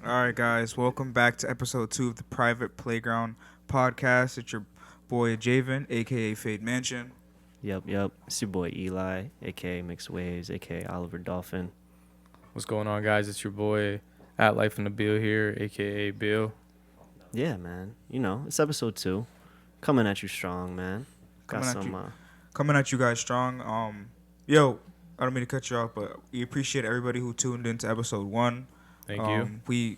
All right, guys, welcome back to episode 2 of the Private Playground podcast. It's your boy Javen, aka Fade Mansion. Yep. It's your boy Eli, aka Mixed Waves, aka Oliver Dolphin. What's going on, guys? It's your boy at Life in the Bill here, aka Bill. Yeah, man. It's episode 2. Coming at you strong, man. Got Coming at some, you, coming at you guys strong. Yo, I don't mean to cut you off, but we appreciate everybody who tuned into episode 1. Thank you. We,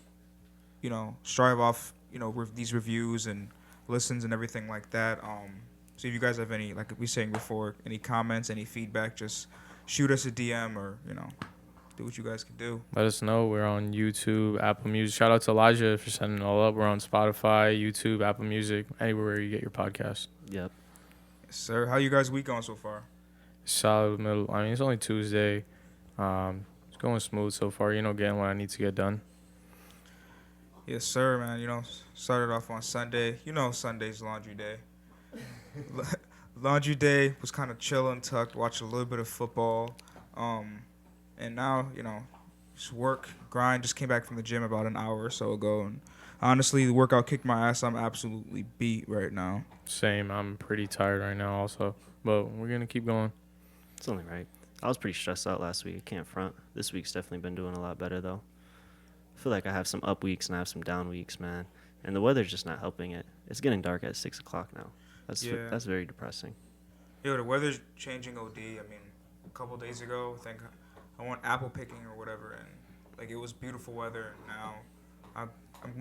strive off, these reviews and listens and everything like that. So if you guys have any, like we saying before, any comments, any feedback, just shoot us a DM or do what you guys can do. Let us know. We're on YouTube, Apple Music. Shout out to Elijah for setting it all up. We're on Spotify, YouTube, Apple Music, anywhere you get your podcast. yep. Yes, sir. How you guys' week going so far? Solid middle. I mean, it's only Tuesday. It's going smooth so far. Getting what I need to get done. Yes, sir, man. Started off on Sunday. Sunday's laundry day. Laundry day was kind of chilling, tucked, watched a little bit of football. And now, just work, grind. Just came back from the gym about an hour or so ago. And honestly, the workout kicked my ass. I'm absolutely beat right now. Same. I'm pretty tired right now also. But we're going to keep going. It's only right. I was pretty stressed out last week. I can't front. This week's definitely been doing a lot better, though. I feel like I have some up weeks and I have some down weeks, man. And the weather's just not helping it. It's getting dark at 6 o'clock now. That's very depressing. Yo, the weather's changing OD. I mean, a couple days ago, I think I went apple picking or whatever, and like it was beautiful weather. And now I'm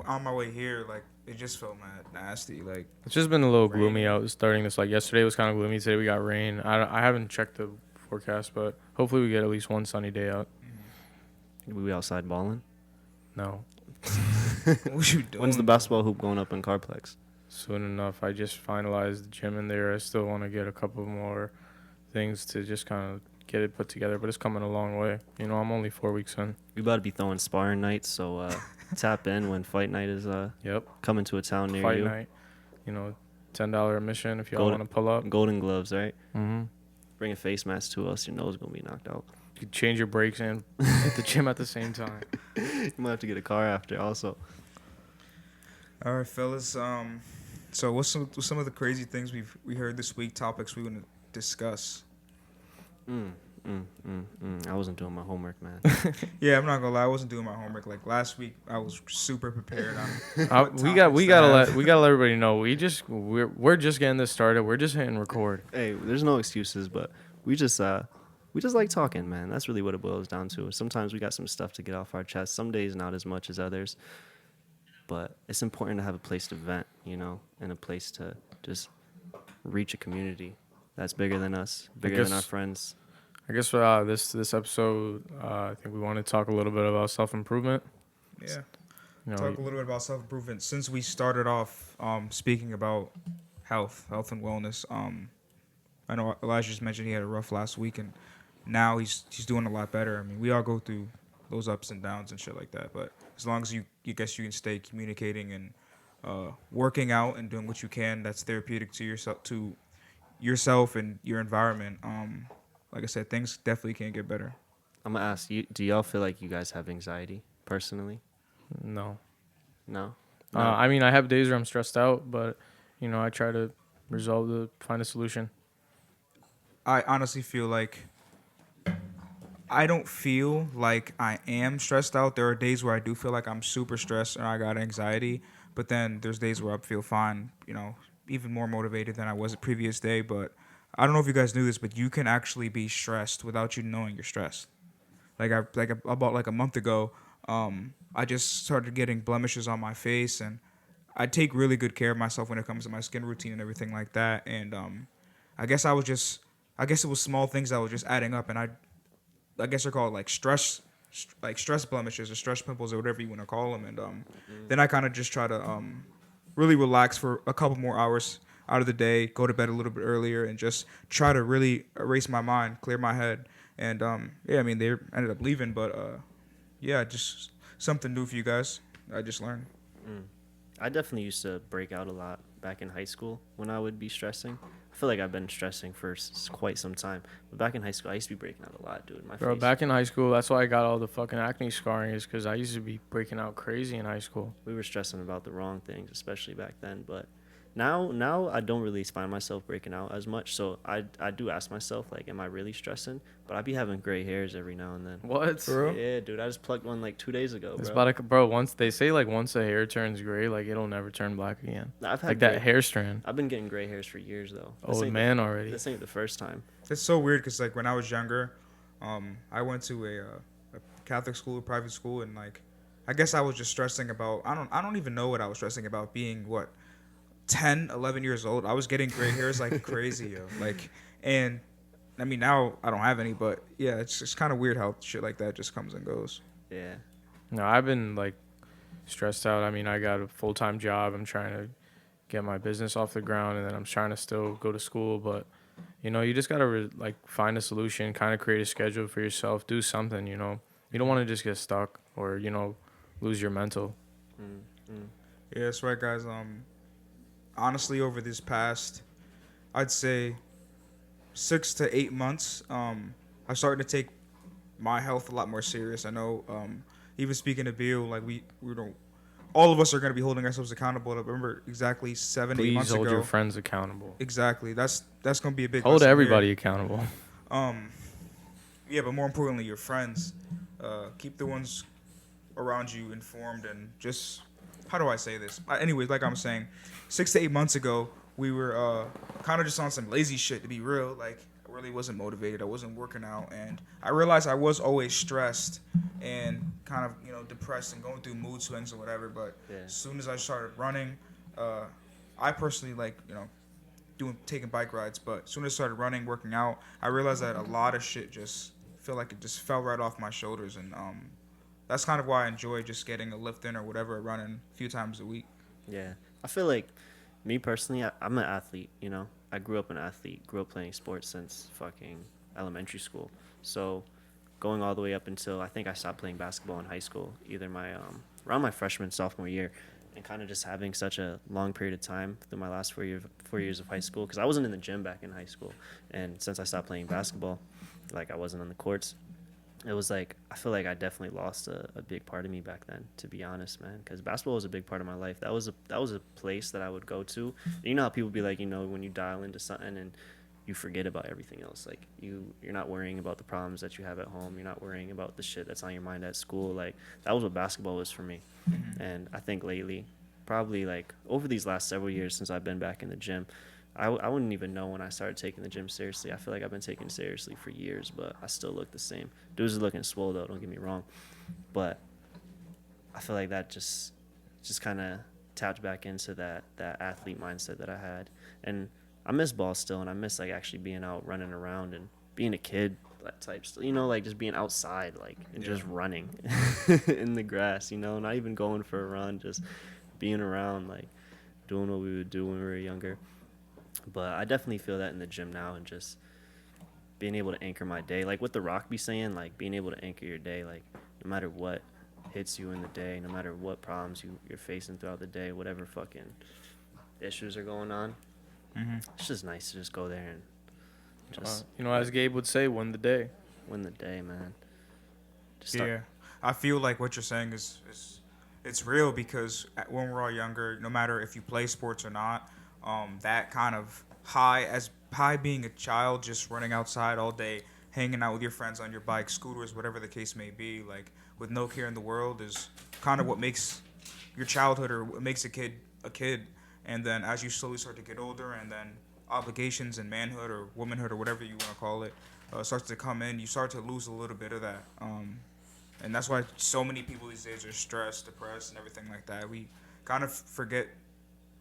on my way here. Like it just felt mad nasty. Like It's just been a little rain. gloomy out starting this. Like yesterday was kind of gloomy. Today we got rain. I haven't checked the forecast, but hopefully we get at least one sunny day out. We outside balling? No. What you doing? When's the basketball hoop going up in Carplex? Soon enough. I just finalized the gym in there. I still want to get a couple more things to just kind of get it put together, but it's coming a long way. I'm only 4 weeks in. We about to be throwing sparring nights, so tap in when fight night is Yep. coming to a town near Fight you. night. $10 admission if y'all want to pull up. Golden gloves, right? Mm-hmm. Bring a face mask to us. Your nose gonna be knocked out. You could change your brakes and hit the gym at the same time. You might have to get a car after also. All right, fellas. So what's some of the crazy things we heard this week? Topics we want to discuss. I wasn't doing my homework, man. Yeah, I'm not gonna lie. I wasn't doing my homework. Like last week, I was super prepared on. We gotta let everybody know we're just getting this started. We're just hitting record. Hey, there's no excuses, but we just like talking, man. That's really what it boils down to. Sometimes we got some stuff to get off our chest. Some days not as much as others. But it's important to have a place to vent, and a place to just reach a community that's bigger than us, bigger than our friends. I guess this episode, I think we want to talk a little bit about self-improvement. Yeah. Talk a little bit about self-improvement. Since we started off speaking about health and wellness, I know Elijah just mentioned he had a rough last week, and now he's doing a lot better. I mean, we all go through those ups and downs and shit like that, but as long as you can stay communicating and working out and doing what you can, that's therapeutic to yourself and your environment. Like I said, things definitely can get better. I'm gonna ask you: do y'all feel like you guys have anxiety personally? No. No. I mean, I have days where I'm stressed out, but I try to find a solution. I honestly feel like I don't feel like I am stressed out. There are days where I do feel like I'm super stressed and I got anxiety, but then there's days where I feel fine, even more motivated than I was the previous day. But I don't know if you guys knew this, but you can actually be stressed without you knowing you're stressed. About a month ago, I just started getting blemishes on my face, and I take really good care of myself when it comes to my skin routine and everything like that. And I guess it was small things that were just adding up, and I guess they're called like stress blemishes or stress pimples or whatever you want to call them. And then I kind of just try to really relax for a couple more hours out of the day, go to bed a little bit earlier, and just try to really erase my mind, clear my head. And they ended up leaving, but just something new for you guys. I just learned. I definitely used to break out a lot back in high school when I would be stressing. I feel like I've been stressing for quite some time. But back in high school, I used to be breaking out a lot, dude. My Bro, face. back in high school, that's why I got all the fucking acne scarring, is because I used to be breaking out crazy in high school. We were stressing about the wrong things, especially back then. But now I don't really find myself breaking out as much. So I do ask myself, like, am I really stressing? But I be having gray hairs every now and then. What? For real? Yeah, dude. I just plucked one like 2 days ago, It's bro. about to, bro. Once they say like once a hair turns gray, like it'll never turn black again. I've had Like that gray- hair strand. I've been getting gray hairs for years though. Old man already. This ain't the first time. It's so weird because like when I was younger, I went to a Catholic school, a private school, and like I guess I was just stressing about. I don't even know what I was stressing about. Being what 10, 11 years old, I was getting gray hairs like crazy, yo. Like, and I mean now I don't have any, but yeah, it's just kind of weird how shit like that just comes and goes. Yeah. No, I've been like stressed out. I mean, I got a full-time job. I'm trying to get my business off the ground, and then I'm trying to still go to school. But you know, you just gotta like find a solution, kind of create a schedule for yourself, do something. You know, you don't want to just get stuck or lose your mental. Yeah, that's right, guys. Honestly, over this past, I'd say 6 to 8 months, I started to take my health a lot more serious. I know, even speaking to Bill, like we don't, all of us are gonna be holding ourselves accountable. I remember exactly 7, 8 Please months hold ago. your friends accountable. Exactly. That's gonna be a big Hold lesson everybody here. accountable. Yeah, but more importantly, your friends. Keep the ones around you informed and just how do I say this? Anyways, like I'm saying, 6 to 8 months ago, we were kind of just on some lazy shit. To be real, like I really wasn't motivated. I wasn't working out, and I realized I was always stressed and kind of depressed and going through mood swings or whatever. But Yeah. as soon as I started running, I personally like taking bike rides. But as soon as I started running, working out, I realized that a lot of shit just feel like it just fell right off my shoulders, and that's kind of why I enjoy just getting a lift in or whatever, running a few times a week. Yeah. I feel like me personally, I'm an athlete, I grew up an athlete, grew up playing sports since fucking elementary school. So going all the way up until I think I stopped playing basketball in high school, either my around my freshman, sophomore year, and kind of just having such a long period of time through my last 4 years of high school, because I wasn't in the gym back in high school. And since I stopped playing basketball, like I wasn't on the courts, it was like I feel like I definitely lost a big part of me back then, to be honest, man. Because basketball was a big part of my life. That was a place that I would go to. You know how people be like, when you dial into something and you forget about everything else. Like you're not worrying about the problems that you have at home. You're not worrying about the shit that's on your mind at school. Like that was what basketball was for me. And I think lately, probably like over these last several years since I've been back in the gym, I wouldn't even know when I started taking the gym seriously. I feel like I've been taking it seriously for years, but I still look the same. Dudes are looking swole though, don't get me wrong. But I feel like that just kind of tapped back into that athlete mindset that I had. And I miss ball still, and I miss like actually being out running around and being a kid, that type stuff. Like just being outside, like and just running in the grass. Not even going for a run, just being around, like doing what we would do when we were younger. But I definitely feel that in the gym now, and just being able to anchor my day, like what The Rock be saying, like being able to anchor your day, like no matter what hits you in the day, no matter what problems you're facing throughout the day, whatever fucking issues are going on. It's just nice to just go there and just As Gabe would say, win the day. win the day, man. Just Yeah, I feel like what you're saying is it's real, because when we're all younger, no matter if you play sports or not, that kind of high being a child, just running outside all day, hanging out with your friends on your bike, scooters, whatever the case may be, like with no care in the world, is kind of what makes your childhood or what makes a kid a kid. And then as you slowly start to get older, and then obligations and manhood or womanhood or whatever you want to call it starts to come in, you start to lose a little bit of that. And that's why so many people these days are stressed, depressed, and everything like that. We kind of forget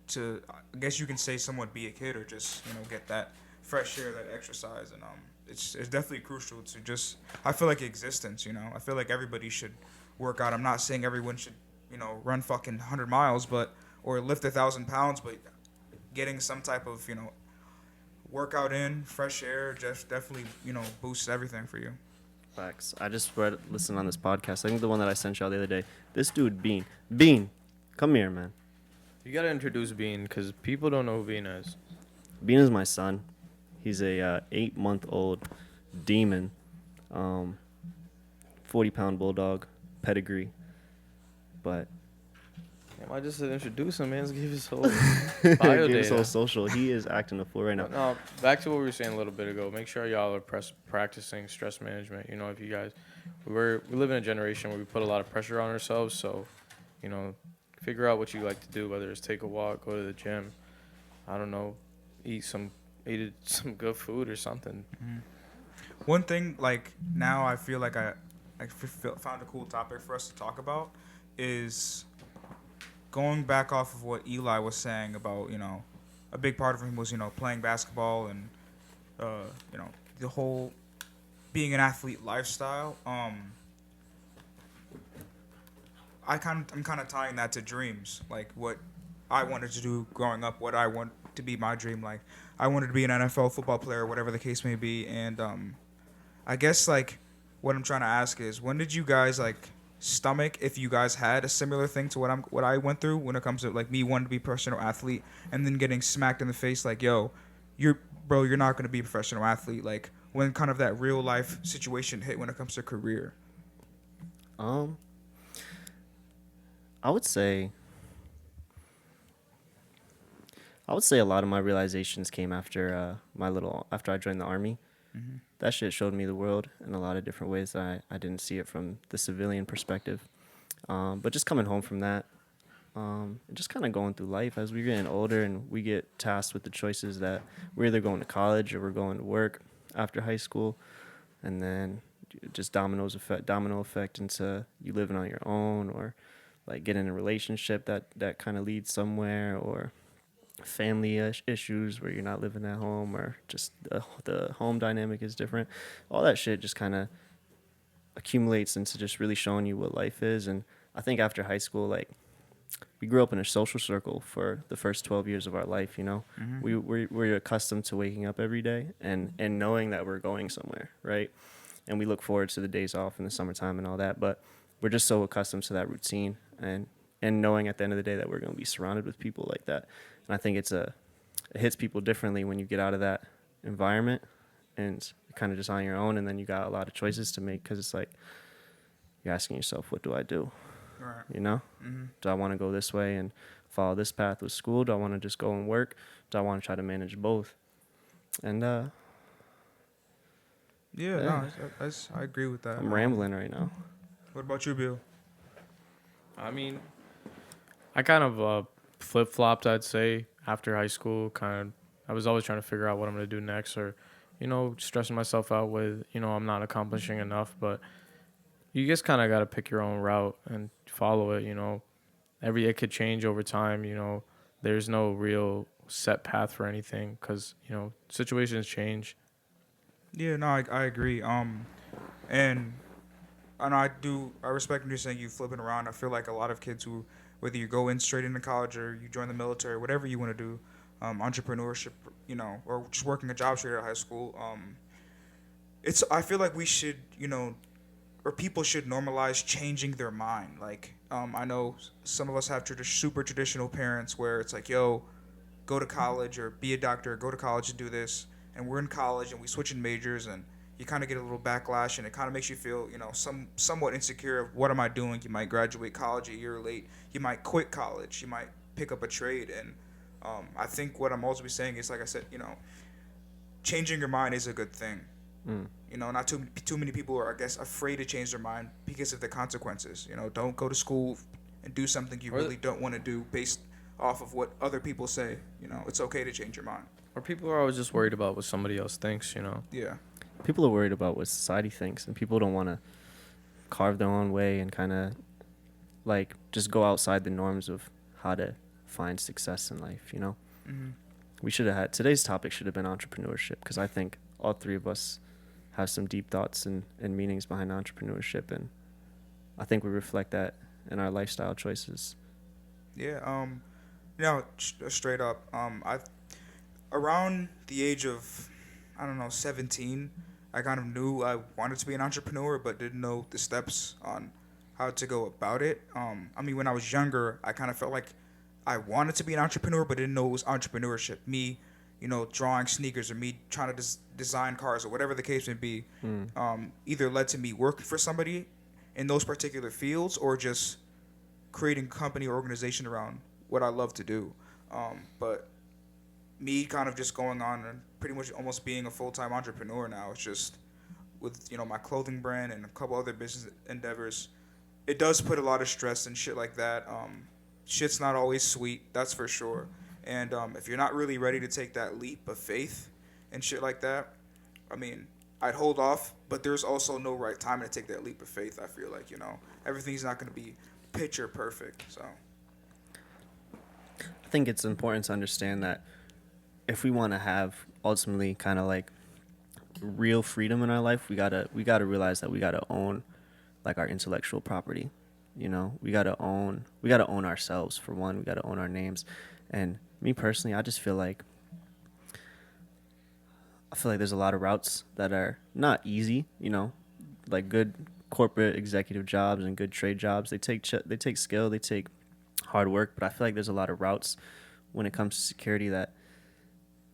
to, I guess you can say, somewhat be a kid, or just get that fresh air, that exercise, and it's definitely crucial to just, I feel like, existence. I feel like everybody should work out. I'm not saying everyone should run fucking 100 miles, or lift 1,000 pounds, but getting some type of workout in, fresh air, just definitely boosts everything for you. facts. I just listened on this podcast. I think the one that I sent y'all the other day. This dude Bean, come here, man. You gotta introduce Bean, because people don't know who Bean is. Bean is my son. He's a 8-month-old demon, um, 40-pound bulldog, pedigree. But Damn, I just said introduce him, man. Let's give his whole bio give his whole data. social. He is acting a fool right now. But no, back to what we were saying a little bit ago. Make sure y'all are practicing stress management. You know, if you guys, we live in a generation where we put a lot of pressure on ourselves. So, you know, figure out what you like to do. Whether it's take a walk, go to the gym. I don't know, eat some good food or something. One thing, like now, I feel like found a cool topic for us to talk about is going back off of what Eli was saying about, a big part of him was, playing basketball and, uh, the whole being an athlete lifestyle. I'm kind of tying that to dreams, like what I wanted to do growing up, what I want to be my dream. Like I wanted to be an NFL football player, whatever the case may be. And I guess like what I'm trying to ask is, when did you guys like stomach, if you guys had a similar thing to what I went through when it comes to like me wanting to be a professional athlete and then getting smacked in the face like, yo, you're not going to be a professional athlete. Like when kind of that real life situation hit when it comes to career. Um, I would say a lot of my realizations came after after I joined the army. Mm-hmm. That shit showed me the world in a lot of different ways that I didn't see it from the civilian perspective. But just coming home from that, and just kind of going through life as we're getting older and we get tasked with the choices that we're either going to college or we're going to work after high school, and then just domino effect into you living on your own, or like getting in a relationship that kind of leads somewhere, or family issues where you're not living at home, or just the home dynamic is different. All that shit just kind of accumulates into just really showing you what life is. And I think after high school, like, we grew up in a social circle for the first 12 years of our life, you know. Mm-hmm. We're accustomed to waking up every day and knowing that we're going somewhere, right? And we look forward to the days off in the summertime and all that, but we're just so accustomed to that routine and knowing at the end of the day that we're going to be surrounded with people like that. And I think it hits people differently when you get out of that environment and you're kind of just on your own, and then you got a lot of choices to make, because it's like you're asking yourself, what do I do? Right. You know? Mm-hmm. Do I want to go this way and follow this path with school? Do I want to just go and work? Do I want to try to manage both? And Yeah, yeah, no, I agree with that. I'm rambling right now. What about you, Bill? I mean, I kind of flip flopped, I'd say, after high school. I was always trying to figure out what I'm gonna do next, or, stressing myself out with, I'm not accomplishing enough. But you just kind of gotta pick your own route and follow it. It could change over time. There's no real set path for anything, because situations change. Yeah, no, I agree. And I respect when you're saying you flipping around. I feel like a lot of kids who, whether you go in straight into college or you join the military, whatever you want to do, entrepreneurship, or just working a job straight out of high school, I feel like we should, or people should normalize changing their mind. Like, I know some of us have super traditional parents where it's like, yo, go to college or be a doctor, go to college and do this. And we're in college and we switch in majors, and you kind of get a little backlash, and it kind of makes you feel, somewhat insecure of what am I doing. You might graduate college a year late. You might quit college. You might pick up a trade. And I think what I'm ultimately saying is, like I said, changing your mind is a good thing. Mm. Not too many people are, I guess, afraid to change their mind because of the consequences. Don't go to school and do something you really don't want to do based off of what other people say. It's okay to change your mind. Or people are always just worried about what somebody else thinks. Yeah. People are worried about what society thinks, and people don't want to carve their own way and kind of like just go outside the norms of how to find success in life. Mm-hmm. We should have had today's topic should have been entrepreneurship, because I think all three of us have some deep thoughts and meanings behind entrepreneurship, and I think we reflect that in our lifestyle choices. Yeah. Straight up. I around the age of, I don't know, 17, I kind of knew I wanted to be an entrepreneur, but didn't know the steps on how to go about it. When I was younger, I kind of felt like I wanted to be an entrepreneur, but didn't know it was entrepreneurship. Me, drawing sneakers or me trying to design cars or whatever the case may be, Mm. either led to me working for somebody in those particular fields or just creating company or organization around what I love to do. But me kind of just going on and pretty much almost being a full-time entrepreneur now. It's just with my clothing brand and a couple other business endeavors. It does put a lot of stress and shit like that. Shit's not always sweet, that's for sure. And if you're not really ready to take that leap of faith and shit like that, I mean, I'd hold off. But there's also no right time to take that leap of faith. I feel like everything's not going to be picture perfect. So I think it's important to understand that if we want to have ultimately kind of like real freedom in our life, we gotta realize that we gotta own like our intellectual property. We gotta own ourselves for one. We gotta own our names. And me personally, I feel like there's a lot of routes that are not easy. Like good corporate executive jobs and good trade jobs. They take skill, they take hard work. But I feel like there's a lot of routes when it comes to security that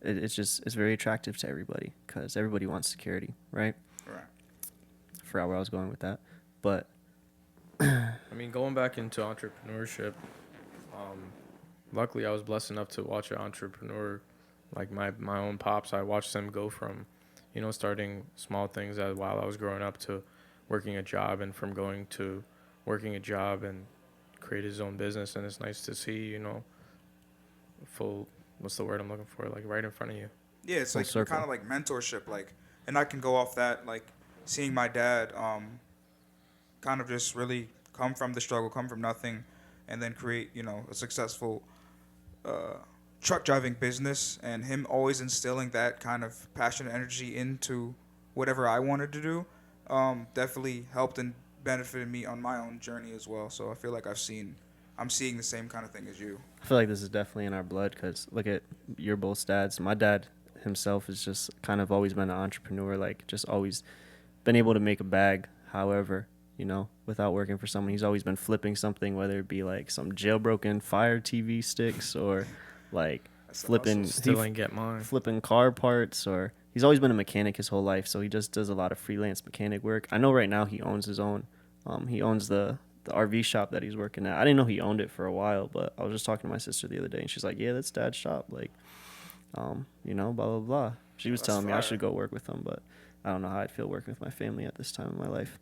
it's very attractive to everybody because everybody wants security, right? right. I forgot where I was going with that, but I mean, going back into entrepreneurship, luckily I was blessed enough to watch an entrepreneur like my own pops. I watched them go from, starting small things while I was growing up to working a job, and from going to working a job and create his own business. And it's nice to see, full, what's the word I'm looking for, like right in front of you. Yeah, it's full like circle. kind of like mentorship, and I can go off that, seeing my dad, kind of just really come from the struggle, come from nothing, and then create, a successful, uh, truck driving business, and him always instilling that kind of passion and energy into whatever I wanted to do, definitely helped and benefited me on my own journey as well. So I feel like I'm seeing the same kind of thing as you. I feel like this is definitely in our blood because look at your both dads. My dad himself has just kind of always been an entrepreneur, like just always been able to make a bag, however, without working for someone. He's always been flipping something, whether it be like some jailbroken Fire TV sticks or like That's the flipping hustle. Still ain't get mine. flipping car parts, or he's always been a mechanic his whole life, so he just does a lot of freelance mechanic work. I know right now he owns his own. He owns the RV shop that he's working at. I didn't know he owned it for a while, but I was just talking to my sister the other day, and she's like, "Yeah, that's Dad's shop." Like, blah blah blah. She was That's telling me I fire. should go work with him, but I don't know how I'd feel working with my family at this time in my life.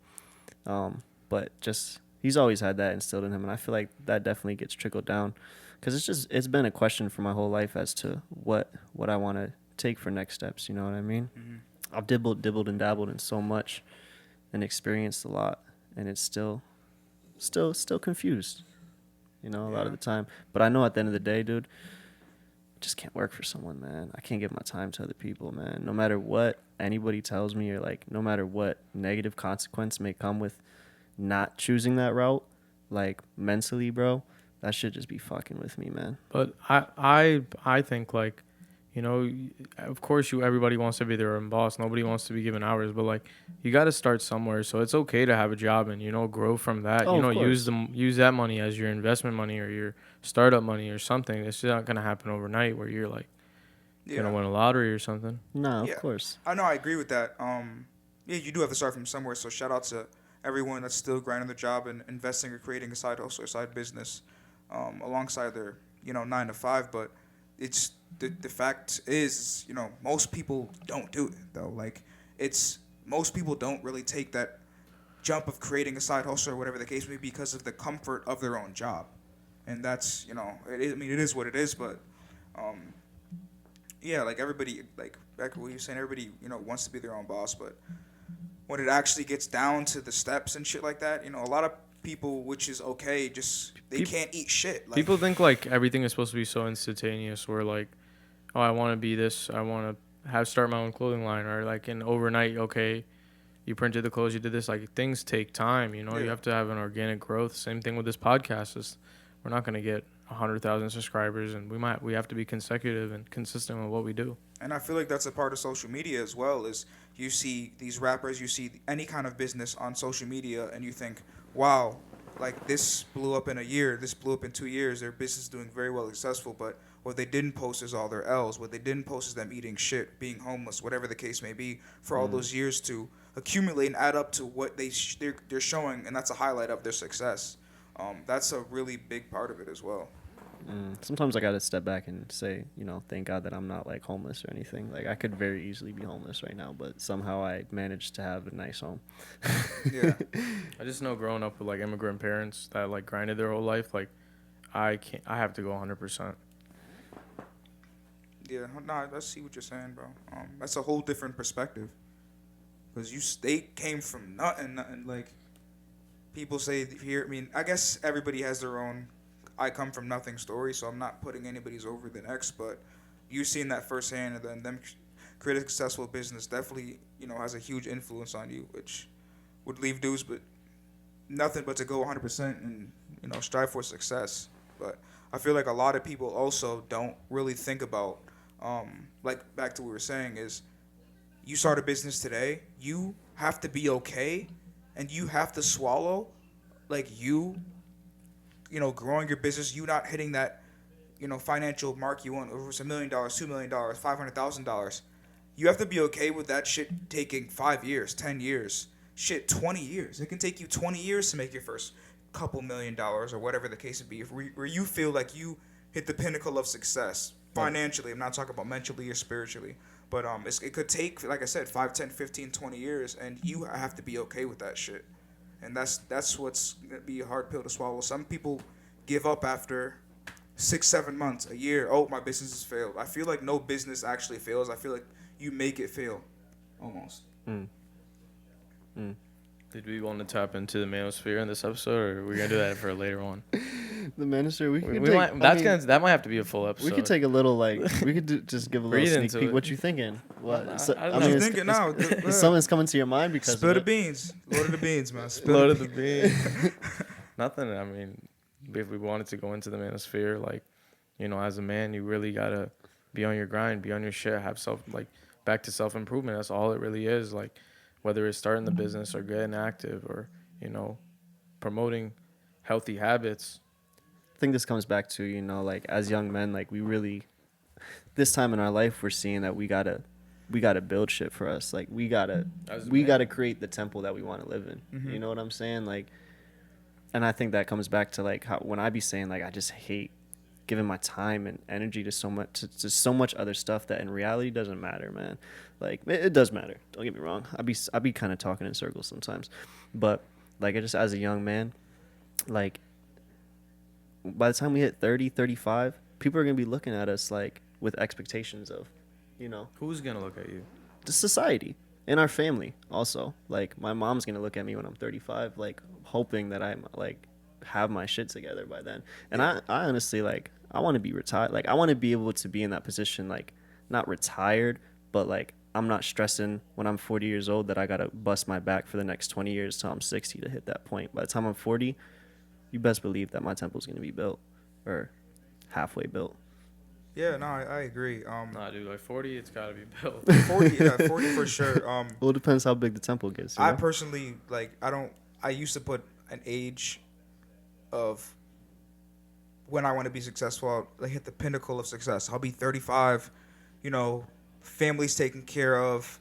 But just he's always had that instilled in him, and I feel like that definitely gets trickled down, because it's been a question for my whole life as to what I want to take for next steps. You know what I mean? Mm-hmm. I've dibbled and dabbled in so much, and experienced a lot, and it's still confused. A lot of the time. But I know at the end of the day, dude, I just can't work for someone, man. I can't give my time to other people, man. No matter what anybody tells me, or like no matter what negative consequence may come with not choosing that route, like mentally, bro, that should just be fucking with me, man. But I think like, of course everybody wants to be their own boss. Nobody wants to be given hours, but like you got to start somewhere. So it's okay to have a job and grow from that. Oh, of Use that money as your investment money or your startup money or something. It's not gonna happen overnight where you're like gonna win a lottery or something. No, of Yeah. course. I know, I agree with that. Yeah, you do have to start from somewhere. So shout out to everyone that's still grinding their job and investing or creating a side hustle or side business, alongside their 9 to 5. But it's the fact is, most people don't do it though. Like most people don't really take that jump of creating a side hustle or whatever the case may be because of the comfort of their own job, and that's it is, I mean, it is what it is. But yeah, like everybody, like back to what you were saying, everybody wants to be their own boss, but when it actually gets down to the steps and shit like that, a lot of people, which is okay, just they can't eat shit. Like, People think like everything is supposed to be so instantaneous. Where like, oh, I want to be this. I want to start my own clothing line, or like in overnight. Okay, you printed the clothes, you did this. Like things take time. You Yeah. have to have an organic growth. Same thing with this podcast. We're not gonna get 100,000 subscribers, and we have to be consecutive and consistent with what we do. And I feel like that's a part of social media as well. Is you see these rappers, you see any kind of business on social media, and you think, wow, like this blew up in a year, this blew up in 2 years. Their business is doing very well, successful. But What they didn't post is all their L's. What they didn't post is them eating shit, being homeless, whatever the case may be, for all those years to accumulate and add up to what they're showing, and that's a highlight of their success. That's a really big part of it as well. Sometimes I gotta step back and say, thank God that I'm not like homeless or anything. Like I could very easily be homeless right now, but somehow I managed to have a nice home. Yeah. I just know growing up with like immigrant parents that like grinded their whole life, like I can't. I have to go 100%. Yeah, no, I see what you're saying, bro. That's a whole different perspective. Because they came from nothing. Like, people say here, I mean, I guess everybody has their own I come from nothing story, so I'm not putting anybody's over the next, but you seen that firsthand, and then them create a successful business definitely, has a huge influence on you, which would leave dudes but nothing but to go 100% and, strive for success. But I feel like a lot of people also don't really think about, like back to what we were saying, is you start a business today, you have to be okay and you have to swallow, like growing your business, you not hitting that, financial mark you want, over $1 million, $2 million, $500,000. You have to be okay with that shit taking 5 years, 10 years, shit, 20 years. It can take you 20 years to make your first couple $1,000,000 or whatever the case would be, where you feel like you hit the pinnacle of success financially. I'm not talking about mentally or spiritually, but it could take, like I said, 5, 10, 15, 20 years, and you have to be okay with that shit. And that's what's gonna be a hard pill to swallow. Some people give up after 6, 7 months, a year. Oh, my business has failed. I feel like no business actually fails. I feel like you make it fail, almost. Did we want to tap into the manosphere in this episode, or are we gonna do that for a later one? The minister, That might have to be a full episode. we could take a little just give a little Read sneak into peek. it. What you thinking? What? Nah, So, I don't I know. mean, I'm thinking now. is something's coming to your mind because Spill of the it? beans. Load of the beans, man. Spill Load the of the beans. Nothing. I mean, if we wanted to go into the manosphere, like, as a man, you really gotta be on your grind, be on your shit, have back to self improvement. That's all it really is. Like, whether it's starting the business or getting active or promoting healthy habits. I think this comes back to, like as young men, like we really, this time in our life, we're seeing that we gotta build shit for us. Like we gotta create the temple that we want to live in. Mm-hmm. You know what I'm saying? Like, and I think that comes back to like how when I be saying like I just hate giving my time and energy to so much other stuff that in reality doesn't matter, man. Like it does matter. Don't get me wrong. I be kind of talking in circles sometimes, but like I just as a young man, like by the time we hit 30, 35, people are gonna be looking at us like with expectations of, Who's gonna look at you? the society and our family also. Like my mom's gonna look at me when I'm 35, like hoping that I'm like have my shit together by then. And I honestly like I want to be retired. Like I want to be able to be in that position, like not retired, but like I'm not stressing when I'm 40 years old that I gotta bust my back for the next 20 years till I'm 60 to hit that point. By the time I'm 40, you best believe that my temple's gonna be built or halfway built. Yeah, no, I agree. Nah, dude, like 40, it's gotta be built. 40, yeah, 40 for sure. Well, it depends how big the temple gets. I personally I used to put an age of when I want to be successful. I'll like hit the pinnacle of success. I'll be 35, family's taken care of,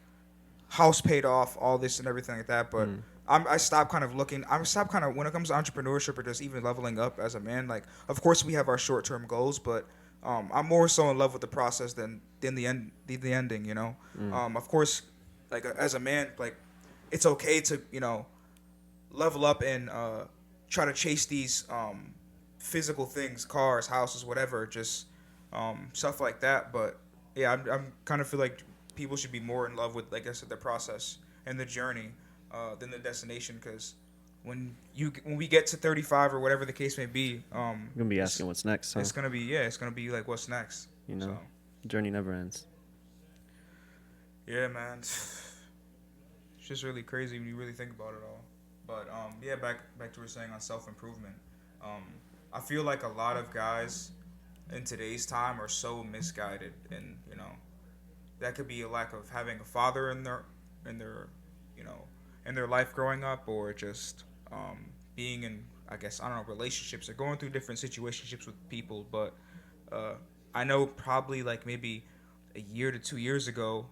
house paid off, all this and everything like that. But I stopped kind of looking. When it comes to entrepreneurship or just even leveling up as a man. Like, of course, we have our short term goals, but I'm more so in love with the process than the ending. Of course, like as a man, like it's okay to level up and try to chase these physical things, cars, houses, whatever, just stuff like that. But yeah, I'm kind of feel like people should be more in love with, like I said, the process and the journey than the destination. Because when we get to 35 or whatever the case may be, You're gonna be asking what's next. Huh? it's gonna be like what's next. So, journey never ends. yeah, man, it's just really crazy when you really think about it all. But yeah, back to what we were saying on self improvement. I feel like a lot of guys in today's time are so misguided, and that could be a lack of having a father in their in their life growing up, or just being in, I guess, I don't know, relationships or going through different situationships with people. But I know probably like maybe a year to 2 years ago,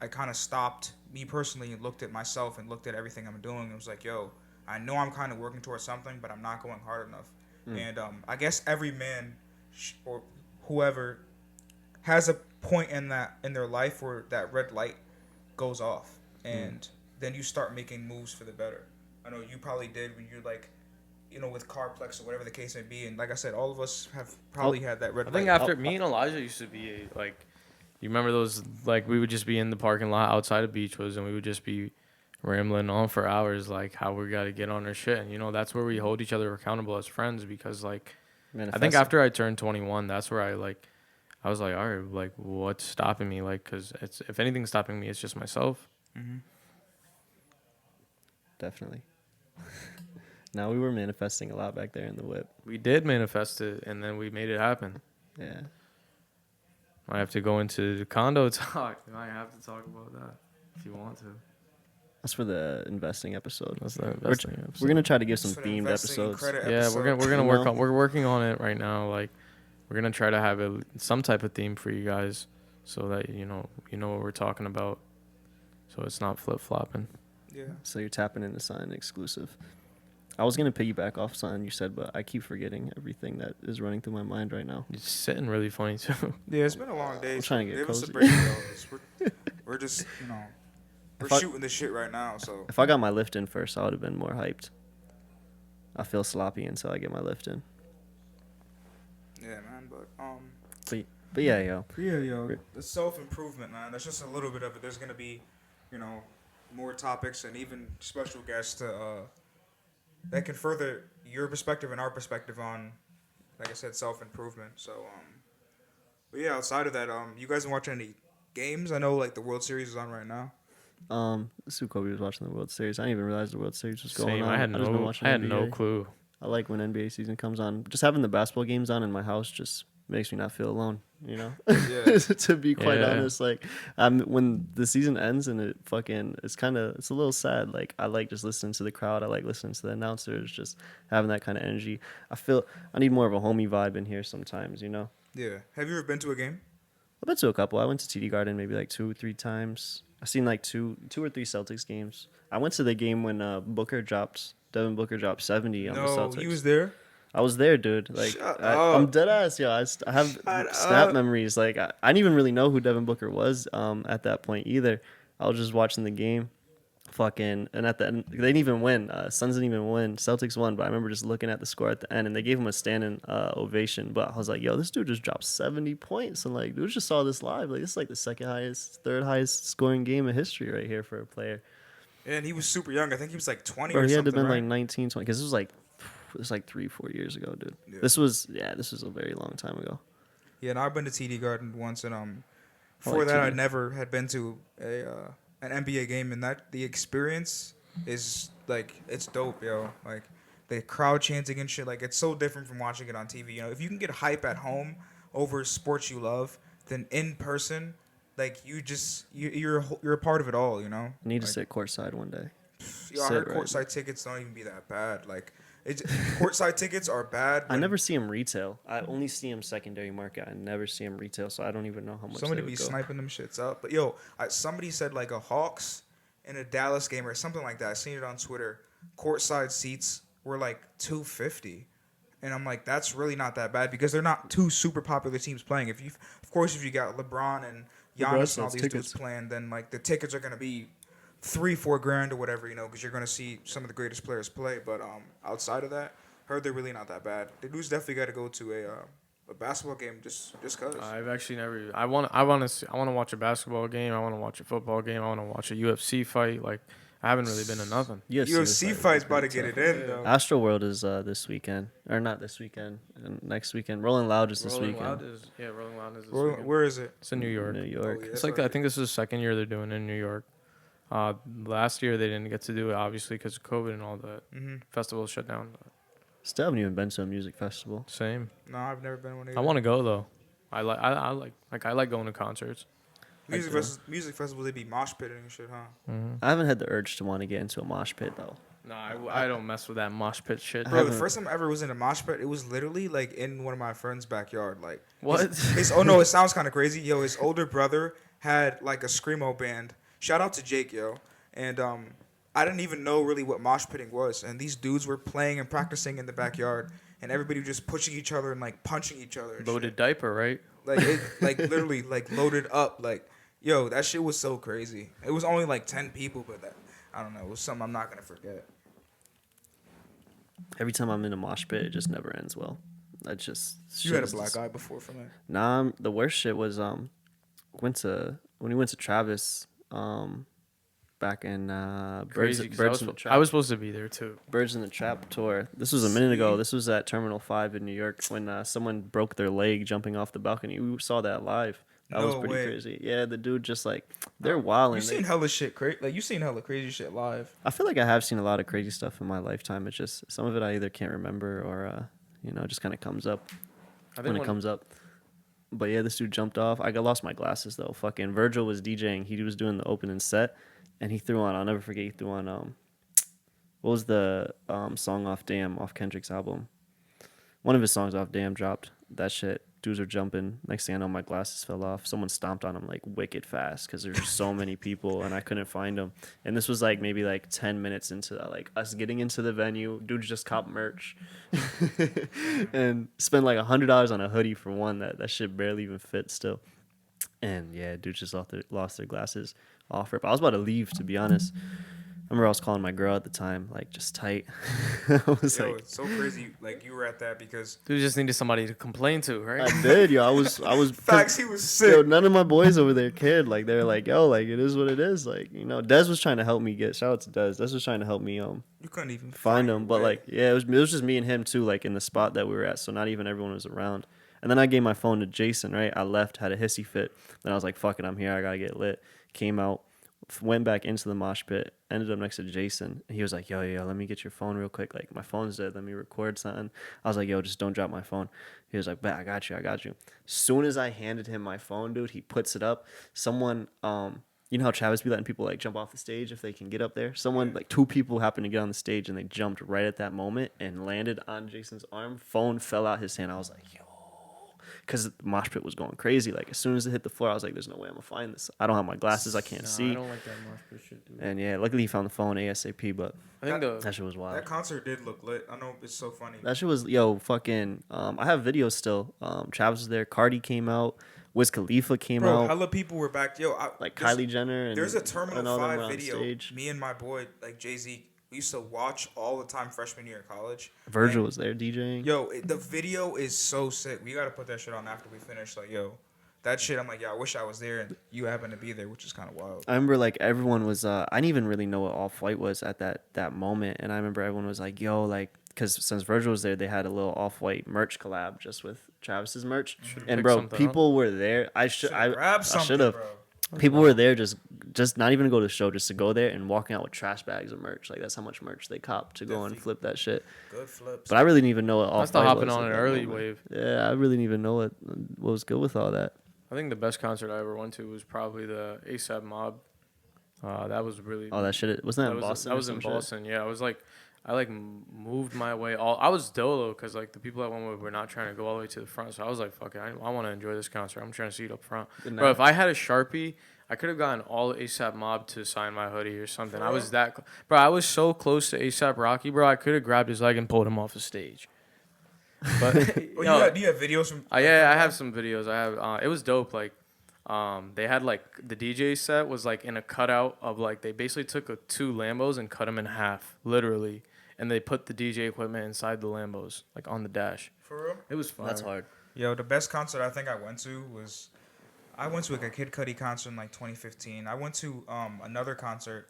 I kind of stopped me personally and looked at myself and looked at everything I'm doing and was like, yo, I know I'm kind of working towards something, but I'm not going hard enough. And I guess every man or whoever has a point in their life where that red light goes off, and then you start making moves for the better. I know you probably did when you're like, with Carplex or whatever the case may be. And like I said, all of us have probably had that red I light. think after me and Elijah used to be like, you remember those, like, we would just be in the parking lot outside of Beachwoods and we would just be rambling on for hours, like how we got to get on our shit. And, that's where we hold each other accountable as friends because, like, I think after I turned 21, that's where I was like, all right, like, what's stopping me? Like, because if anything's stopping me, it's just myself. Mm-hmm. Definitely. Now we were manifesting a lot back there in the whip. We did manifest it, and then we made it happen. Yeah. I have to go into the condo talk. I have to talk about that if you want to. That's for the investing episode. That's the investing episode. We're gonna try to give some For the themed investing episodes. Yeah, episode. we're gonna work on. We're working on it right now. Like, we're gonna try to have some type of theme for you guys, so that you know what we're talking about, so it's not flip flopping. Yeah. So you're tapping into something exclusive. I was gonna piggyback off something you said, but I keep forgetting everything that is running through my mind right now. You're sitting really funny too. Yeah, it's been a long day. I'm trying to get give us a cozy. break, though. We're just, we're If I- shooting this shit right now. So If I got my lift in first, I would have been more hyped. I feel sloppy until I get my lift in. yeah, man. But yeah, yo. Yeah, yo, the self-improvement, man. That's just a little bit of it. There's gonna be, more topics and even special guests to that can further your perspective and our perspective on, like I said, self-improvement. So, but yeah, outside of that, you guys been watching any games? I know like the World Series is on right now. Sue Kobe was watching the World Series. I didn't even realize the World Series was going Same. on. I had just been watching no NBA. clue. I like when NBA season comes on. Just having the basketball games on in my house just makes me not feel alone, Yeah. To be quite Yeah. honest, like when the season ends and it's a little sad. Like I like just listening to the crowd. I like listening to the announcers, just having that kind of energy. I need more of a homie vibe in here sometimes, Yeah. Have you ever been to a game? I've been to a couple. I went to TD Garden maybe like 2 or 3 times. I've seen like two or three Celtics games. I went to the game when Devin Booker dropped 70 on the No, Celtics. he was there. I was there, dude. Like, Shut I'm up. dead ass, yo. I have snap memories. Like, I didn't even really know who Devin Booker was at that point either. I was just watching the game. And at the end, they didn't even win. Suns didn't even win. Celtics won, but I remember just looking at the score at the end, and they gave him a standing ovation. But I was like, yo, this dude just dropped 70 points. And, like, dude just saw this live. Like, this is like the third highest scoring game in history right here for a player. And he was super young. I think he was like 20 Bro, or he had to something. have been Right? like 19, 20. Because it was like 3-4 years ago, dude. Yeah. This was a very long time ago. Yeah, and I've been to TD Garden once, and I before like that, I TD. never had been to an NBA game, and that the experience is like it's dope, yo. Like the crowd chanting and shit, like it's so different from watching it on TV. If you can get hype at home over sports you love, then in person, like you're a part of it all, I need to Like, sit courtside one day. Yo, I sit heard right. courtside tickets don't even be that bad. Like courtside tickets are bad. I never see him retail. I only see him secondary market. I never see him retail, so I don't even know how much. Somebody they would be go. sniping them shits up. But yo, somebody said like a Hawks and a Dallas game or something like that. I seen it on Twitter. Courtside seats were like $250, and I'm like, that's really not that bad because they're not two super popular teams playing. Of course, if you got LeBron and Giannis and all these dudes playing, then like the tickets are gonna be $3-4 grand or whatever, because you're gonna see some of the greatest players play. But outside of that, heard they're really not that bad. The dudes definitely got to go to a basketball game just cause. I've actually never. I want to watch a basketball game. I want to watch a football game. I want to watch a UFC fight. Like, I haven't really been to nothing. UFC fight's about to get it in though. Astro World is this weekend, or not this weekend, and next weekend. Rolling Loud is this weekend. Rolling Loud is this weekend. Where is it? It's in New York. New York. Oh, yeah. It's like I think this is the second year they're doing it in New York. Last year they didn't get to do it obviously because of COVID and all that. Festivals shut down. Still haven't even been to a music festival. Same. No, I've never been to one. I want to go though. I like going to concerts. Music festivals. They be mosh pitting and shit, huh? I haven't had the urge to want to get into a mosh pit though. No, I don't mess with that mosh pit shit. Bro, the first time I ever was in a mosh pit, it was literally like in one of my friend's backyard. Like What? his oh no, it sounds kind of crazy. Yo, his older brother had like a screamo band. Shout out to Jake, yo. And I didn't even know really what mosh pitting was. And these dudes were playing and practicing in the backyard, and everybody was just pushing each other and like punching each other. And Loaded shit. diaper, right? Like it, like literally like loaded up. Like yo, that shit was so crazy. It was only like 10 people, but that I don't know. It was something I'm not gonna forget. Every time I'm in a mosh pit, it just never ends well. I just You had a black eye before from that. Nah, the worst shit was when we went to Travis back in Crazy. 'Cause Birds in the Trap. I was supposed to be there too. Birds in the Trap tour. This was a minute ago. This was at Terminal 5 in New York when someone broke their leg jumping off the balcony. We saw that live. That was No pretty way. crazy. Yeah, the dude just like they're wild. You seen hella shit crazy. Like you seen hella crazy shit live. I feel like I have seen a lot of crazy stuff in my lifetime. It's just some of it I either can't remember or just kind of comes up I when think it comes up. But yeah, this dude jumped off. I lost my glasses though. Fucking Virgil was DJing. He was doing the opening set, and he threw on. I'll never forget. He threw on what was the song off Damn off Kendrick's album? One of his songs off Damn dropped. That shit. Dudes were jumping. Next thing I know, my glasses fell off. Someone stomped on them like wicked fast because there's just so many people and I couldn't find them. And this was like maybe like 10 minutes into like us getting into the venue. Dudes just cop merch and spent like $100 on a hoodie for one that shit barely even fit still. And yeah, dudes just lost their glasses off rip. I was about to leave, to be honest. I remember I was calling my girl at the time, like just tight. I was Yo, like, it's so crazy. Like you were at that because Dude just needed somebody to complain to, right? I did, yo. I was. facts. He was sick. Yo, none of my boys over there cared. Like they're like, yo, like it is what it is. Like Dez was trying to help me get. Shout out to Dez. Dez was trying to help me You couldn't even find your him. But way. like, yeah, it was just me and him too. Like in the spot that we were at, so not even everyone was around. And then I gave my phone to Jason. Right, I left, had a hissy fit. Then I was like, fuck it, I'm here. I gotta get lit. Came out, went back into the mosh pit. Ended up next to Jason. And he was like, yo, let me get your phone real quick. Like my phone's dead. Let me record something. I was like, yo, just don't drop my phone. He was like, bet, I got you. Soon as I handed him my phone, dude, he puts it up. Someone, you know how Travis be letting people like jump off the stage if they can get up there? Someone, like 2 people happened to get on the stage and they jumped right at that moment and landed on Jason's arm. Phone fell out his hand. I was like, yo. Because the mosh pit was going crazy. Like, as soon as it hit the floor, I was like, there's no way I'm going to find this. I don't have my glasses. I can't see. I don't like that mosh pit shit, dude. And yeah, luckily he found the phone ASAP, but I think that shit was wild. That concert did look lit. I know it's so funny. That shit was, yo, fucking, I have videos still. Travis was there. Cardi came out. Wiz Khalifa came Bro, out. hella people were back. Yo, Like Kylie Jenner. And, there's a and Terminal all them 5 were on video. stage. Me and my boy, like Jay-Z, we used to watch all the time freshman year of college. Virgil And, was there DJing. Yo, the video is so sick. We got to put that shit on after we finish. Like, yo, that shit, I'm like, yeah, I wish I was there and you happen to be there, which is kind of wild. I remember like everyone was, I didn't even really know what Off-White was at that moment. And I remember everyone was like, yo, like, because since Virgil was there, they had a little Off-White merch collab just with Travis's merch. Should've And picked bro, something people were there. I Grab something, should have. bro. People were there just not even to go to the show, just to go there and walking out with trash bags of merch. Like that's how much merch they cop to go and Definitely. flip that shit. Good flips. But I really didn't even know what That's Off-White the hopping was on at an that early moment. wave. Yeah, I really didn't even know what was good with all that. I think the best concert I ever went to was probably the ASAP Mob. That was really. Oh, that shit wasn't that in was Boston? That or was in some shit? Boston. Yeah, I moved my way I was dolo because like the people I went with were not trying to go all the way to the front. So I was like, fuck it, I want to enjoy this concert. I'm trying to see it up front. Good Bro, night. if I had a Sharpie, I could have gotten all ASAP Mob to sign my hoodie or something. I was that, bro. I was so close to ASAP Rocky, bro. I could have grabbed his leg and pulled him off the stage. But Well, do you have videos from? yeah, I have some videos. I have. It was dope. Like, they had like the DJ set was like in a cutout of like they basically took 2 Lambos and cut them in half, literally, and they put the DJ equipment inside the Lambos, like on the dash. For real? It was fun. That's hard. Yo, the best concert I think I went to was, I went to like a Kid Cudi concert in like 2015. I went to another concert.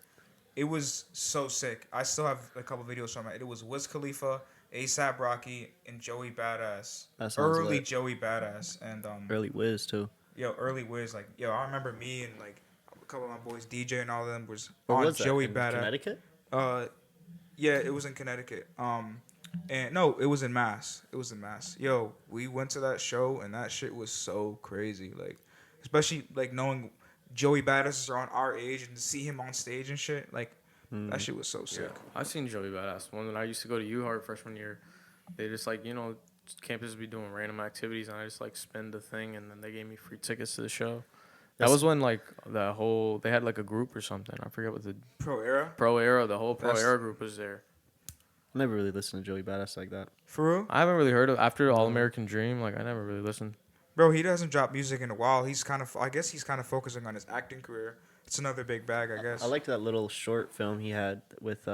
It was so sick. I still have a couple videos from it. It was Wiz Khalifa, A$AP Rocky, and Joey Badass. That sounds Early lit. Joey Badass and Early Wiz too. yo, early Wiz. Like yo, I remember me and like a couple of my boys, DJ and all of them was Where on was that? Joey In Badass. Connecticut? Yeah, it was in Connecticut. And no, it was in Mass. Yo, we went to that show and that shit was so crazy. Like, especially like knowing Joey Badass are on our age and to see him on stage and shit. Like, That shit was so sick. I seen Joey Badass. When I used to go to U-Heart freshman year, they just like, campus be doing random activities, and I just like spend the thing, and then they gave me free tickets to the show. That That's- was when like they had like a group or something. I forget what the Pro era. the whole Pro That's- Era group was there. I never really listened to Joey Badass like that. For real, I haven't really heard of after All American Dream. Like I never really listened. bro. He doesn't drop music in a while. I guess he's kind of focusing on his acting career. It's another big bag, I guess. I liked that little short film he had with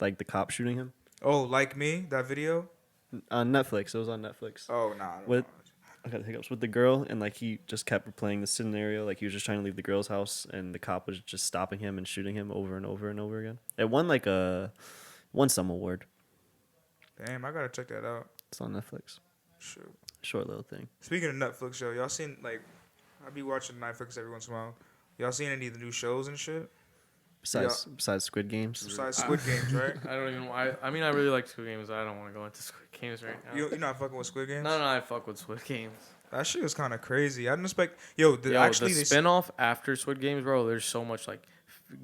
like the cop shooting him Oh, like me, that video. on Netflix. It was on Netflix. Oh nah. I don't With know. I got hiccups with the girl, and like he just kept replaying the scenario. Like he was just trying to leave the girl's house, and the cop was just stopping him and shooting him over and over and over again. It won some award. Damn, I gotta check that out. It's on Netflix. Shoot. Short little thing. Speaking of Netflix, y'all seen like I be watching Netflix every once in a while. Y'all seen any of the new shows and shit? Besides Squid Games. Besides Squid Games, right? I don't even. I mean, I really like Squid Games. I don't want to go into Squid Games right now. You're not fucking with Squid Games? No, I fuck with Squid Games. That shit was kind of crazy. I didn't expect. Actually, the spinoff after Squid Games, bro. There's so much like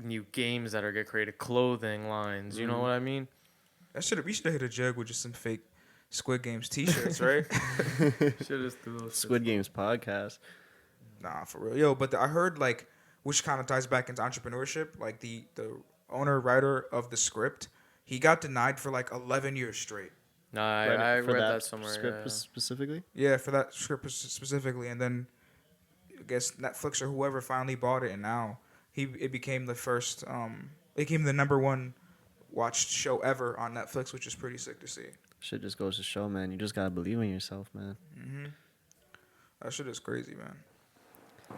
new games that are get created, clothing lines. You know what I mean? we should have hit a jug with just some fake Squid Games T-shirts, right? Should just do those. Squid Games podcast. Nah, for real, yo. But I heard like, which kind of ties back into entrepreneurship. Like the owner writer of the script, he got denied for like 11 years straight. Nah, I For read that somewhere. Script Yeah. specifically. Yeah, for that script specifically, and then I guess Netflix or whoever finally bought it, and now it became the first it became the number one watched show ever on Netflix, which is pretty sick to see. Shit just goes to show, man. You just gotta believe in yourself, man. That shit is crazy, man.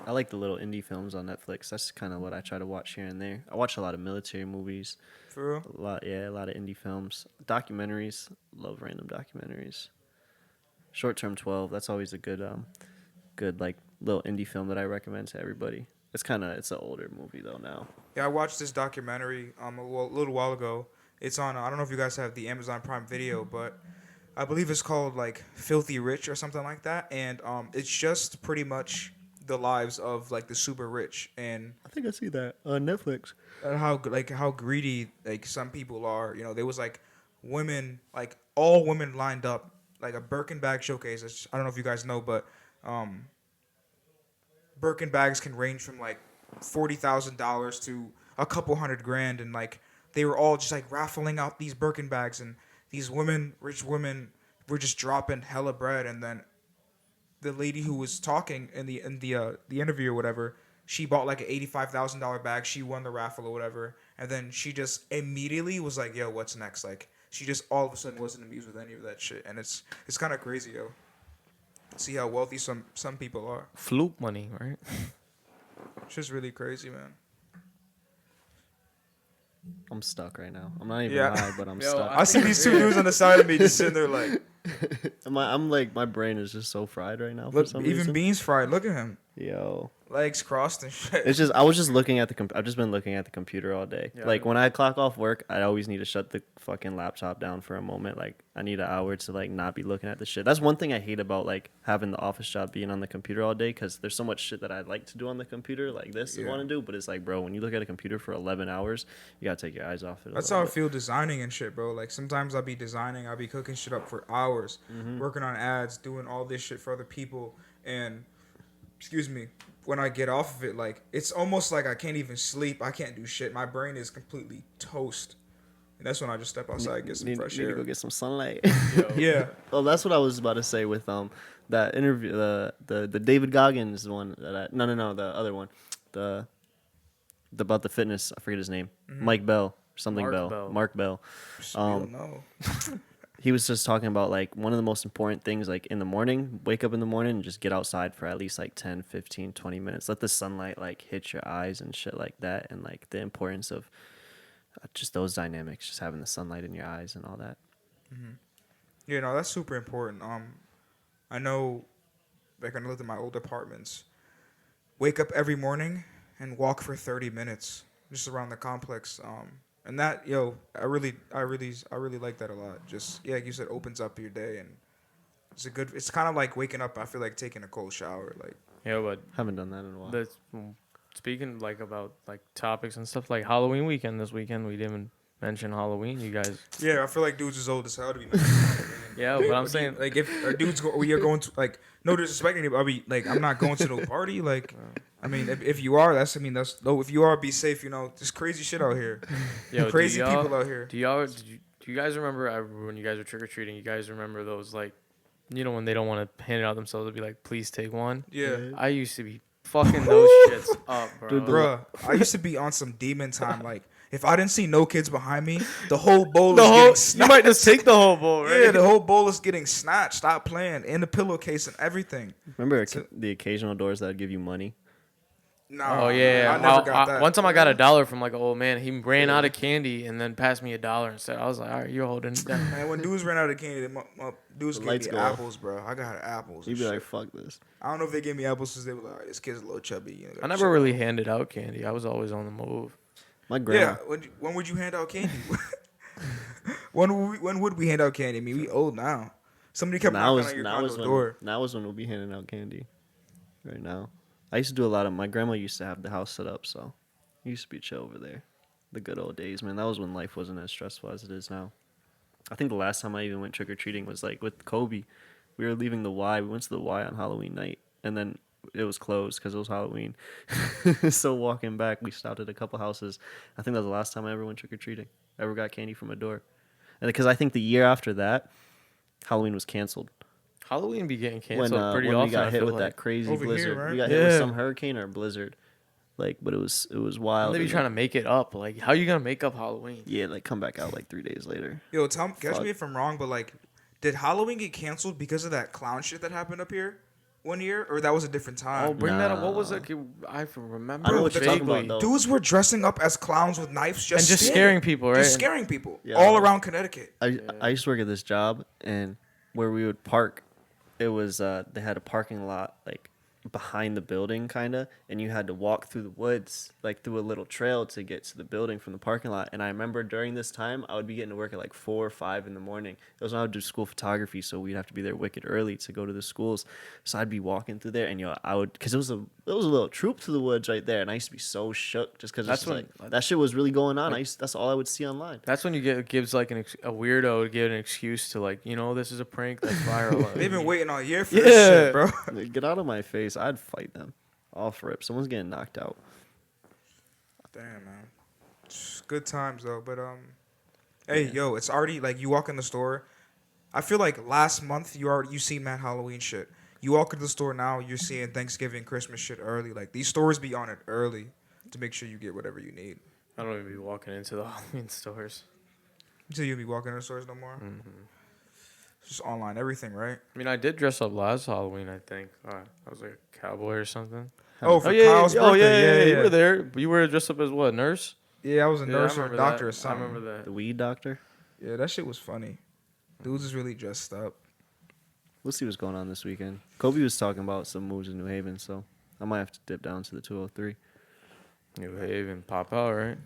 I like the little indie films on Netflix. That's kind of what I try to watch here and there. I watch a lot of military movies. For real. A lot of indie films, documentaries. Love random documentaries. Short Term 12. That's always a good like little indie film that I recommend to everybody. It's an older movie though now. Yeah, I watched this documentary a little while ago. It's on. I don't know if you guys have the Amazon Prime Video, but I believe it's called like Filthy Rich or something like that, and it's just pretty much the lives of like the super rich and I think I see that on Netflix. how greedy like some people are. You know, there was like women, like all women lined up, like a Birkin bag showcase. I don't know if you guys know, but Birkin bags can range from like $40,000 to a couple $100,000, and like they were all just like raffling out these Birkin bags, and these rich women, were just dropping hella bread, and then the lady who was talking in the interview or whatever, she bought like an $85,000 bag. She won the raffle or whatever, and then she just immediately was like, "Yo, what's next?" Like she just all of a sudden wasn't amused with any of that shit, and it's kind of crazy, yo. See how wealthy some people are. Fluke money, right? It's just really crazy, man. I'm stuck right now. I'm not even Yeah. high, but I'm Yo, stuck. I see these two dudes on the side of me just sitting there like, I'm like my brain is just so fried right now. For look, some even reason. Beans fried. Look at him, Yo. legs crossed and shit. It's just I was just looking at I've just been looking at the computer all day. Yeah. Like when I clock off work, I always need to shut the fucking laptop down for a moment. Like I need an hour to like not be looking at the shit. That's one thing I hate about like having the office job, being on the computer all day, because there's so much shit that I'd like to do on the computer, like this Yeah. I want to do, but it's like, bro, when you look at a computer for 11 hours, you gotta take your eyes off it. That's how I feel designing and shit, bro. Like sometimes I'll be designing, I'll be cooking shit up for hours, working on ads, doing all this shit for other people, and excuse me, when I get off of it, like it's almost like I can't even sleep. I can't do shit. My brain is completely toast, and that's when I just step outside and get some fresh need to air. go get some sunlight. Yeah, Well, that's what I was about to say with that interview, the David Goggins one. No, the other one, the about the fitness. I forget his name. Mike Bell, Mark Bell. no. He was just talking about like one of the most important things, like in the morning, wake up in the morning and just get outside for at least like 10, 15, 20 minutes. Let the sunlight like hit your eyes and shit like that, and like the importance of just those dynamics, just having the sunlight in your eyes and all that. Yeah, no, that's super important. I know, like when I lived in my old apartments, wake up every morning and walk for 30 minutes just around the complex. And that, yo, I really like that a lot. Just like you said, opens up your day, and it's kind of like waking up. I feel like taking a cold shower. Like Yeah, but Haven't done that in a while. that's speaking like about like topics and stuff, like Halloween weekend this weekend, we didn't mention Halloween. You guys, Yeah, I feel like dudes is old as hell to be mentioning. yeah, but I'm saying Like if our dudes go, we are going to like no disrespect anybody. I mean, like I'm not going to no party. Like, I mean, if you are, that's no. If you are, be safe. You know, there's crazy shit out here. Yo, Crazy people out here. Do you guys remember when you guys were trick or treating? You guys remember those like, when they don't want to hand it out themselves, they'd be like, "Please take one." Yeah. I used to be fucking those shits up, bro. Dude, Bruh, I used to be on some demon time. Like, if I didn't see no kids behind me, the whole bowl is getting you snatched. might just take the whole bowl, right? Yeah, the whole bowl is getting snatched. Stop playing. In the pillowcase and everything. Remember the occasional doors that would give you money? Nah, Oh yeah, I never got that. One time I got $1 from like an old man. He ran out of candy and then passed me $1 instead. I was like, all right, you're holding it down. Man, when dudes ran out of candy, dudes The gave lights me go off. apples, bro. I got apples. You'd and be shit. like, fuck this. I don't know if they gave me apples because they were like, all right, this kid's a little chubby. You know, I never really handed out candy. I was always on the move. My grandma. Yeah, when would you hand out candy? when would we hand out candy? I mean, we old now. Somebody kept knocking on your condo door. Now is when we'll be handing out candy. Right now. I used to do a lot of. My grandma used to have the house set up, so it used to be chill over there. The good old days, man. That was when life wasn't as stressful as it is now. I think the last time I even went trick or treating was like with Kobe. We were leaving the Y. We went to the Y on Halloween night, and then it was closed because it was Halloween. So walking back, we stopped at a couple houses. I think that was the last time I ever went trick or treating. Ever got candy from a door, and because I think the year after that, Halloween was canceled. Halloween be getting When, canceled pretty when often. we got I hit feel with like. that crazy Over here, blizzard. right? We got hit with Yeah. some hurricane or blizzard. Like, but it was wild. And they be and trying to make it up. Like, how you gonna make up Halloween? yeah, like come back out like 3 days later. Yo, catch Fuck. me if I'm wrong, but like, did Halloween get canceled because of that clown shit that happened up here one year, or that was a different time? Oh, bring that up. What was Nah. it? I remember. I know what you're talking vaguely. about, though. Dudes were dressing up as clowns with knives, And just standing. scaring people, right? Just scaring people Yeah. all around Connecticut. I used to work at this job, and where we would park, it was they had a parking lot like behind the building, kind of, and you had to walk through the woods, like through a little trail to get to the building from the parking lot. And I remember during this time, I would be getting to work at like 4 or 5 in the morning. It was when I would do school photography, so we'd have to be there wicked early to go to the schools. So I'd be walking through there, and I would, because it was a little troop to the woods right there, and I used to be so shook just because That's like when- that shit was really going on. That's all I would see online. That's when you gives like a weirdo give an excuse to like, this is a prank that's viral. They've been waiting all year for Yeah. this shit, bro. Like, get out of my face. I'd fight them. Off rip. Someone's getting knocked out. Damn, man. Good times though, but hey, yo, it's already like you walk in the store. I feel like last month you seen Mad Halloween shit. You walk into the store now, you're seeing Thanksgiving, Christmas shit early. Like these stores be on it early to make sure you get whatever you need. I don't even be walking into the Halloween stores. So you be walking in the stores no more. It's just online, everything, right? I mean, I did dress up last Halloween. I think I was like a cowboy or something. Oh, for yeah, Kyle's birthday, yeah. You were there. You were dressed up as what, nurse? Yeah, I was a Yeah, nurse I or a remember doctor that. or something. I remember The that. weed doctor. Yeah, that shit was funny. Dudes is really dressed up. We'll see what's going on this weekend. Kobe was talking about some moves in New Haven, so I might have to dip down to the 203. New Haven, pop out, right?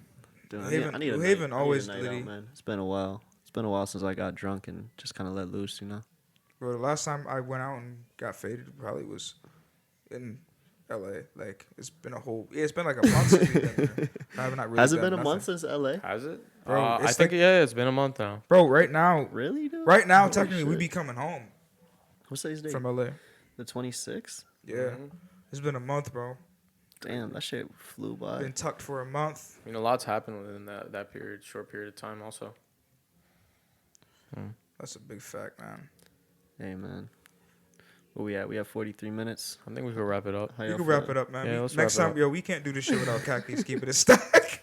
Dude, New Haven always night litty. out, man. It's been a while. It's been a while since I got drunk and just kind of let loose, Bro, the last time I went out and got faded probably was in LA. Like it's been like a month since we've been there. I have not really Has it done been a nothing. month since LA? Has it? Bro, I it's think like- it's been a month now. Bro, right now, Really, dude? Holy technically we shit. be coming home What's today's date? from LA. The 26th? Yeah, Mhm. it's been a month, bro. Damn, that shit flew by. Been tucked for a month. I mean, a lot's happened within that short period of time. Also, That's a big fact, man. Hey, man. Where we at? We have 43 minutes. I think we could wrap it up. How You y'all can wrap feeling? it up, man. Yeah, let's Next wrap it time, up. yo, we can't do this shit without Khakis keeping it stack.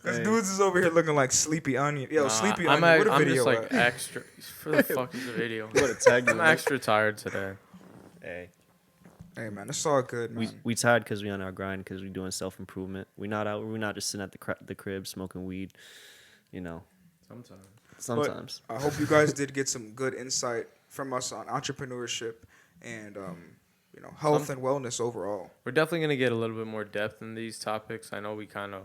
Cause Hey. dudes is over here looking like Sleepy Onion. Yo, Nah, Sleepy I'm Onion. What a I'm video just like at? extra. For the fuck is the video? What a tag I'm extra tired today. Hey. Hey, man, it's all good, man. We tired because we on our grind because we doing self improvement. We not out. We're not just sitting at the crib smoking weed. Sometimes. Sometimes. I hope you guys did get some good insight from us on entrepreneurship and health and wellness overall. We're definitely gonna get a little bit more depth in these topics. I know we kind of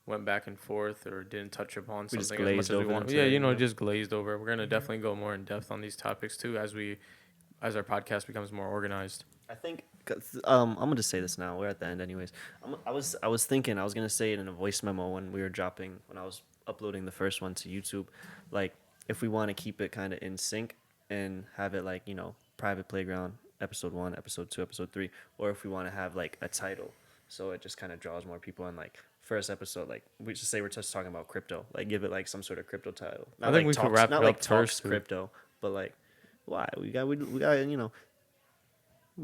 went back and forth or didn't touch upon We just something as much glazed as we over want. them Yeah, today, just glazed over. We're gonna definitely go more in depth on these topics too as our podcast becomes more organized. I think I'm gonna just say this now. We're at the end, anyways. I was thinking I was gonna say it in a voice memo when I was uploading the first one to YouTube, like if we want to keep it kind of in sync and have it like private playground episode 1, episode 2, episode 3, or if we want to have like a title, so it just kind of draws more people in. Like first episode, like we just say we're just talking about crypto, like give it like some sort of crypto title. I think we could wrap not it like up talks first. Too. crypto, but like why we got we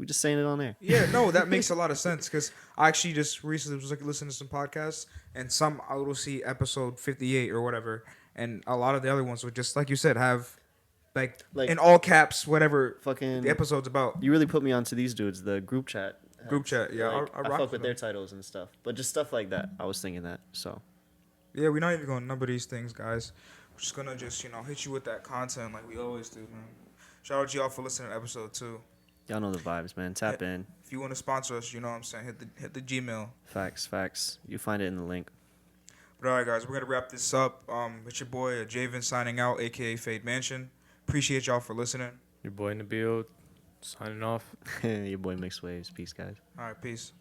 just saying it on air. Yeah, no, that makes a lot of sense because I actually just recently was like listening to some podcasts and some I will see episode 58 or whatever, and a lot of the other ones would just like you said have like in all caps whatever Fucking the episode's about. You really put me onto these dudes. The group chat. Group chat, yeah, Like, I I rock fuck with their them. titles and stuff, but just stuff like that. I was thinking that. So Yeah, we're not even going to number these things, guys. We're just gonna just hit you with that content like we always do, man. Shout out to y'all for listening to episode 2. y'all know the vibes, man. Tap in. If you want to sponsor us, you know what I'm saying, hit the Gmail. Facts. You find it in the link. But all right, guys, we're gonna wrap this up. It's your boy Javen signing out, aka Fade Mansion. Appreciate y'all for listening. Your boy Nabil signing off. Your boy Mixed Waves. Peace, guys. All right, peace.